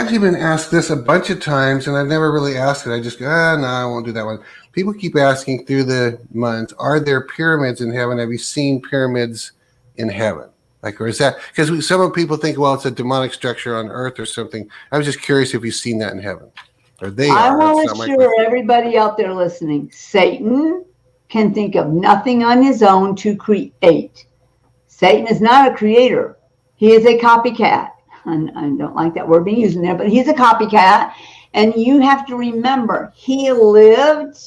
actually been asked this a bunch of times, and I've never really asked it. I just go, no, I won't do that one. People keep asking through the months, are there pyramids in heaven? Have you seen pyramids in heaven? Like, or is that, because some people think, well, it's a demonic structure on earth or something. I was just curious if you've seen that in heaven. Or they are. I want to assure everybody out there listening, Satan can think of nothing on his own to create. Satan is not a creator. He is a copycat. And I don't like that word being used in there, but he's a copycat. And you have to remember, he lived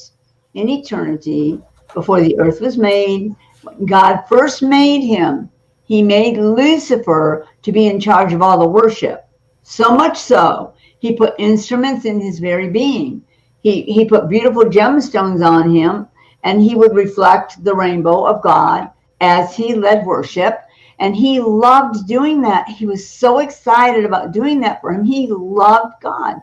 in eternity before the earth was made. When God first made him, he made Lucifer to be in charge of all the worship. So much so, he put instruments in his very being. He put beautiful gemstones on him, and he would reflect the rainbow of God as he led worship. And he loved doing that. He was so excited about doing that for him. He loved God.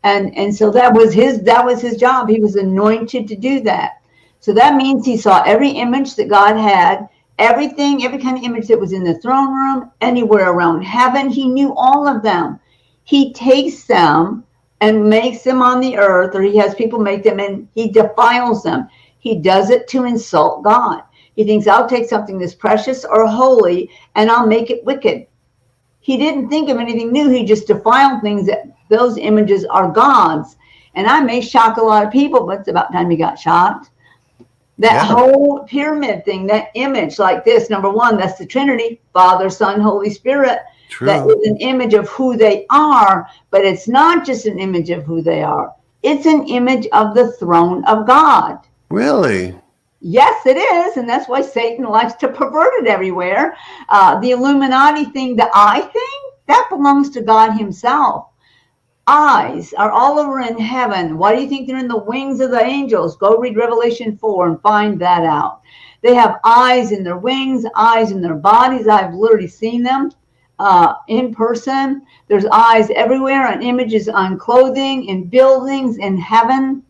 And so that was his job. He was anointed to do that. So that means he saw every image that God had, everything, every kind of image that was in the throne room, anywhere around heaven. He knew all of them. He takes them and makes them on the earth, or he has people make them, and he defiles them. He does it to insult God. He thinks, I'll take something that's precious or holy and I'll make it wicked. He didn't think of anything new. He just defiled things that those images are gods. And I may shock a lot of people, but it's about time you got shocked. That whole pyramid thing, that image like this, number one, that's the Trinity, Father, Son, Holy Spirit. True. That is an image of who they are, but it's not just an image of who they are. It's an image of the throne of God. Really? Yes, it is. And that's why Satan likes to pervert it everywhere. The Illuminati thing, the eye thing, that belongs to God himself. Eyes are all over in heaven. Why do you think they're in the wings of the angels? Go read Revelation 4 and find that out. They have eyes in their wings, eyes in their bodies. I've literally seen them in person. There's eyes everywhere on images on clothing, in buildings, in heaven.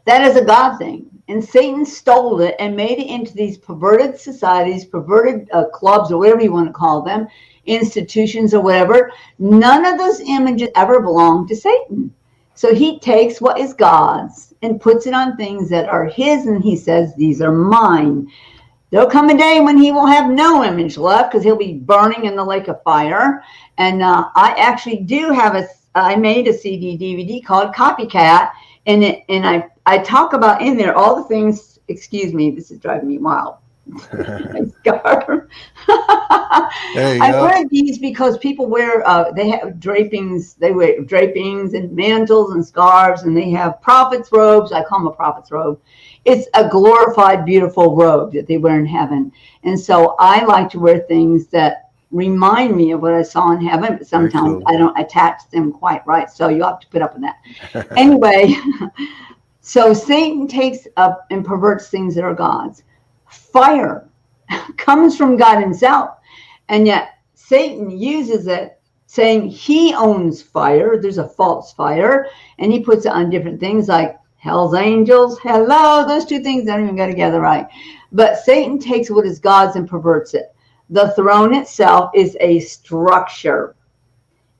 That is a God thing. And Satan stole it and made it into these perverted societies, perverted clubs, or whatever you want to call them, institutions or whatever. None of those images ever belong to Satan. So he takes what is God's and puts it on things that are his, and he says, these are mine. There'll come a day when he will have no image left because he'll be burning in the lake of fire. And I actually do have I made a CD DVD called Copycat, and I talk about in there all the things. Excuse me, this is driving me wild. I wear these because people wear they have drapings. They wear drapings and mantles and scarves, and they have prophet's robes. I call them a prophet's robe. It's a glorified, beautiful robe that they wear in heaven. And so I like to wear things that remind me of what I saw in heaven, but sometimes I don't attach them quite right. So you have to put up with that. Anyway, so Satan takes up and perverts things that are God's. Fire comes from God himself, and yet Satan uses it, saying he owns fire. There's a false fire, and he puts it on different things like hell's angels. Hello, those two things don't even go together right. But Satan takes what is God's and perverts it. The throne itself is a structure.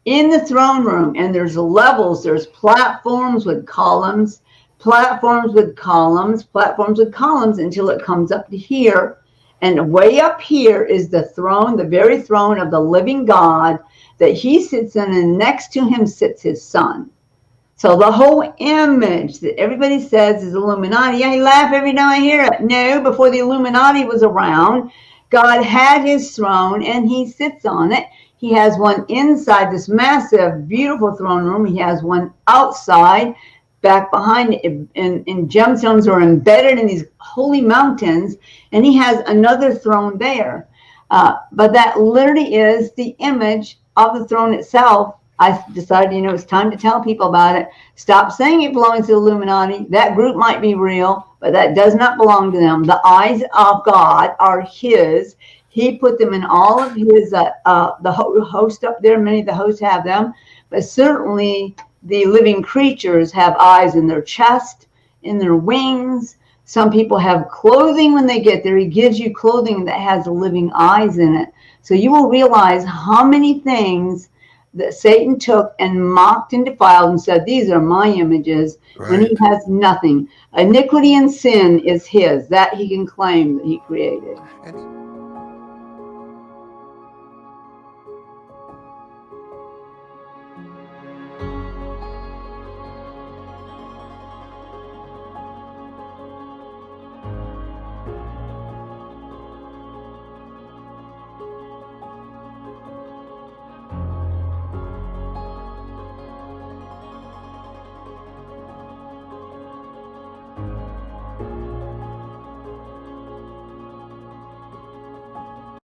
In the throne room, and there's levels, there's platforms with columns, platforms with columns, platforms with columns, until it comes up to here. And way up here is the throne, the very throne of the living God that he sits in, and next to him sits his son. So the whole image that everybody says is Illuminati. I laugh every time I hear it. No, before the Illuminati was around, God had his throne and he sits on it. He has one inside this massive, beautiful throne room. He has one outside, back behind it, and gemstones are embedded in these holy mountains. And he has another throne there. But that literally is the image of the throne itself. I decided, it's time to tell people about it. Stop saying it belongs to the Illuminati. That group might be real, but that does not belong to them. The eyes of God are his. He put them in all of his, the host up there. Many of the hosts have them, but certainly the living creatures have eyes in their chest, in their wings. Some people have clothing when they get there. He gives you clothing that has living eyes in it. So you will realize how many things that Satan took and mocked and defiled and said, these are my images, when he Right. has nothing. Iniquity and sin is his, that he can claim that he created. And